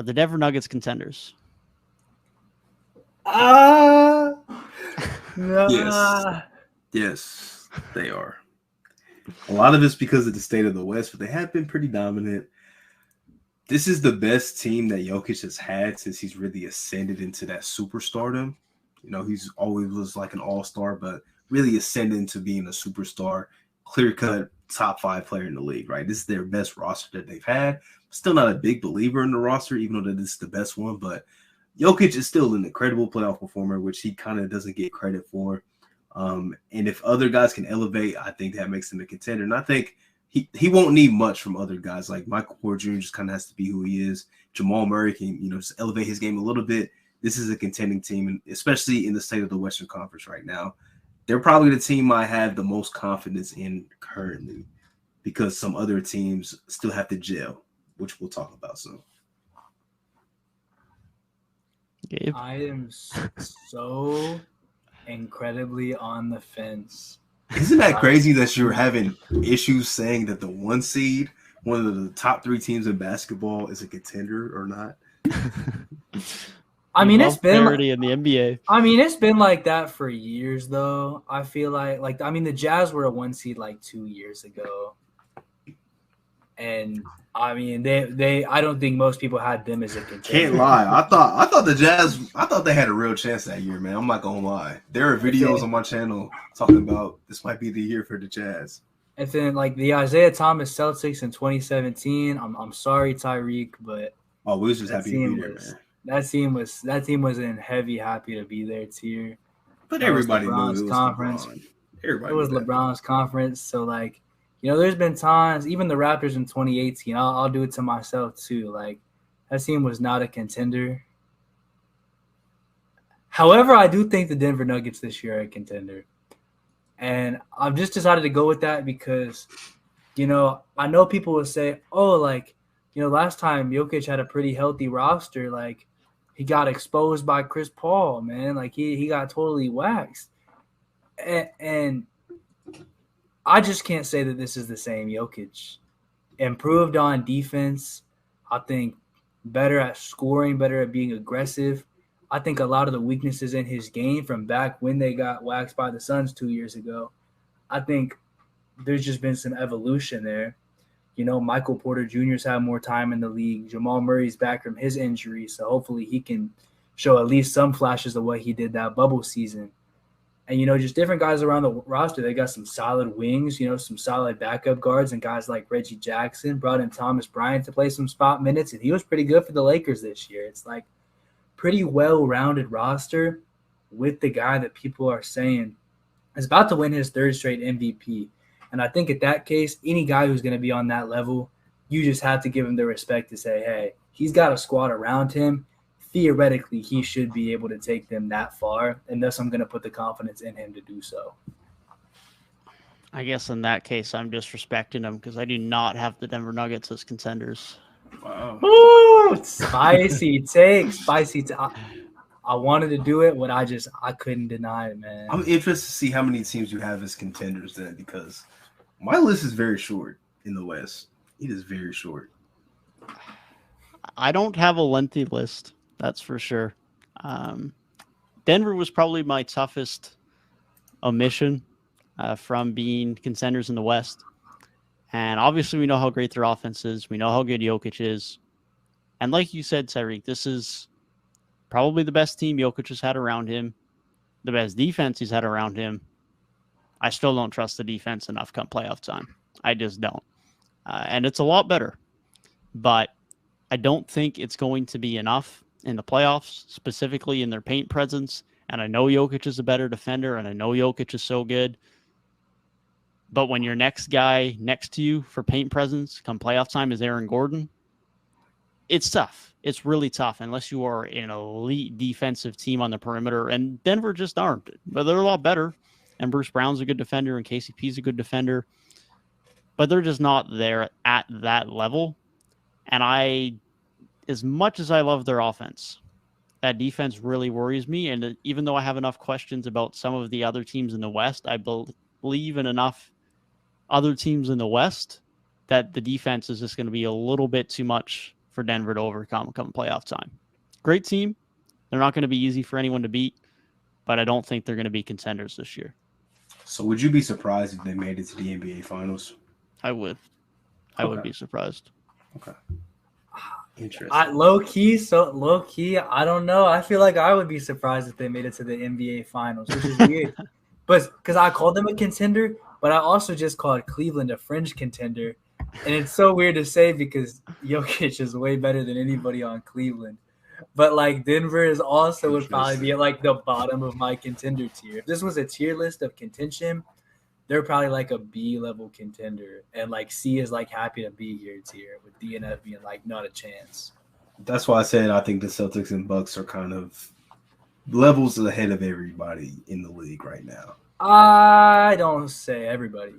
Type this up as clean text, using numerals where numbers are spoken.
Are the Denver Nuggets contenders? No. Yes, they are. A lot of it's because of the state of the West, but they have been pretty dominant. This is the best team that Jokic has had since he's really ascended into that superstardom. You know, he's always was like an all-star, but really ascended into being a superstar, clear-cut top 5 player in the league, right? This is their best roster that they've had. Still not a big believer in the roster, even though that this is the best one, but Jokic is still an incredible playoff performer, which he kind of doesn't get credit for. And if other guys can elevate, I think that makes him a contender. And I think he won't need much from other guys. Like Michael Porter Jr. just kind of has to be who he is. Jamal Murray can, just elevate his game a little bit. This is a contending team, and especially in the state of the Western Conference right now. They're probably the team I have the most confidence in currently because some other teams still have to gel, which we'll talk about soon. Gabe? I am so incredibly on the fence. Isn't that crazy that you're having issues saying that the 1 seed, one of the top 3 teams in basketball, is a contender or not? I mean, it's been parity in the NBA. I mean, it's been like that for years, though. I feel like the Jazz were a 1 seed like 2 years ago, and I mean, they I don't think most people had them as a contender. Can't lie. I thought the Jazz. I thought they had a real chance that year, man. I'm not gonna lie. There are videos on my channel talking about this might be the year for the Jazz. And then like the Isaiah Thomas Celtics in 2017. I'm sorry, Tyrik, but we was just happy to be there, man. That team was in happy to be there tier. But everybody knew it was conference. LeBron. It was LeBron's conference, so like. There's been times, even the Raptors in 2018, I'll do it to myself too. Like, that team was not a contender. However, I do think the Denver Nuggets this year are a contender. And I've just decided to go with that because, I know people will say, last time Jokic had a pretty healthy roster. Like, he got exposed by Chris Paul, man. Like, he got totally waxed. And I just can't say that this is the same Jokic. Improved on defense. I think better at scoring, better at being aggressive. I think a lot of the weaknesses in his game from back when they got waxed by the Suns 2 years ago, I think there's just been some evolution there. Michael Porter Jr.'s had more time in the league. Jamal Murray's back from his injury, so hopefully he can show at least some flashes of what he did that bubble season. And, just different guys around the roster. They got some solid wings, some solid backup guards, and guys like Reggie Jackson. Brought in Thomas Bryant to play some spot minutes, and he was pretty good for the Lakers this year. It's like pretty well-rounded roster with the guy that people are saying is about to win his 3rd straight MVP. And I think at that case, any guy who's going to be on that level, you just have to give him the respect to say, hey, he's got a squad around him. Theoretically, he should be able to take them that far, and thus I'm going to put the confidence in him to do so. I guess in that case, I'm disrespecting him because I do not have the Denver Nuggets as contenders. Wow. Ooh, spicy take. I wanted to do it, but I couldn't deny it, man. I'm interested to see how many teams you have as contenders then, because my list is very short in the West. It is very short. I don't have a lengthy list. That's for sure. Denver was probably my toughest omission from being contenders in the West. And obviously we know how great their offense is. We know how good Jokic is. And like you said, Tyrik, this is probably the best team Jokic has had around him, the best defense he's had around him. I still don't trust the defense enough come playoff time. I just don't. And it's a lot better. But I don't think it's going to be enough in the playoffs, specifically in their paint presence. And I know Jokic is a better defender, and I know Jokic is so good. But when your next guy next to you for paint presence come playoff time is Aaron Gordon, it's tough. It's really tough unless you are an elite defensive team on the perimeter. And Denver just aren't. But they're a lot better. And Bruce Brown's a good defender, and KCP's a good defender. But they're just not there at that level. And as much as I love their offense, that defense really worries me. And even though I have enough questions about some of the other teams in the West, I believe in enough other teams in the West that the defense is just going to be a little bit too much for Denver to overcome come playoff time. Great team. They're not going to be easy for anyone to beat, but I don't think they're going to be contenders this year. So would you be surprised if they made it to the NBA Finals? I would. I would be surprised. Okay. Interesting. Low key, I don't know. I feel like I would be surprised if they made it to the NBA Finals, which is weird. But because I called them a contender, but I also just called Cleveland a fringe contender. And it's so weird to say because Jokic is way better than anybody on Cleveland. But like Denver is also would probably be at like the bottom of my contender tier. If this was a tier list of contention, they're probably like a B level contender. And like C is like happy to be here tier with DNF being like not a chance. That's why I said I think the Celtics and Bucks are kind of levels ahead of everybody in the league right now. I don't say everybody.